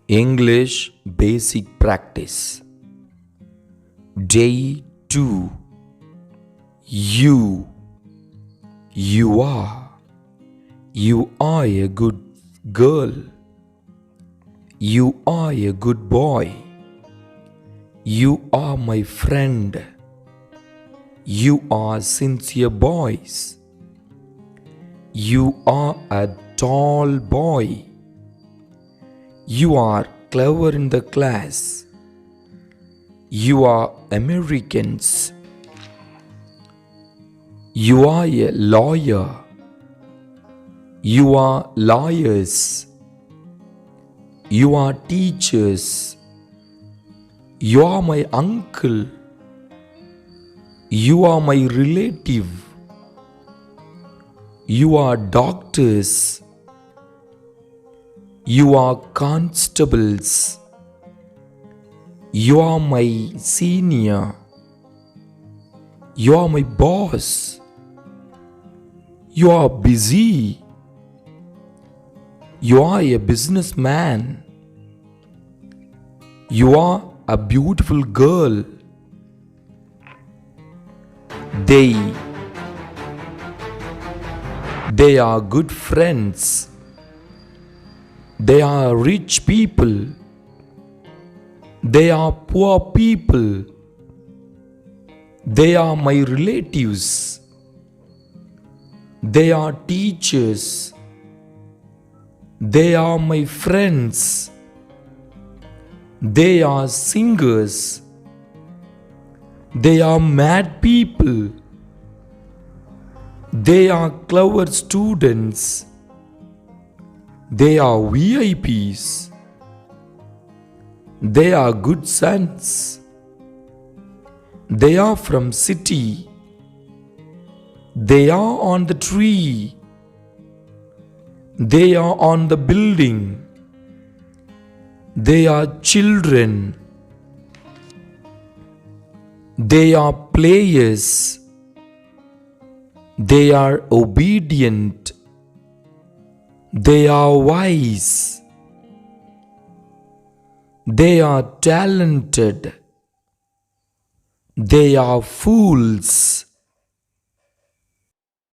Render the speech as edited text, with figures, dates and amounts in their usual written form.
English Basic Practice. Day 2. You are. You are a good girl. You are a good boy. You are my friend. You are sincere boys. You are a tall boy. You are clever in the class. You are Americans. You are a lawyer. You are lawyers. You are teachers. You are my uncle. You are my relative. You are doctors. You are constables. You are my senior. You are my boss. You are busy. You are a businessman. You are a beautiful girl. They are good friends. They are rich people. They are poor people. They are my relatives. They are teachers. They are my friends. They are singers. They are mad people. They are clever students. They are VIPs. They are good sons. They are from city. They are on the tree. They are on the building. They are children. They are players. They are obedient. They are wise. They are talented. They are fools.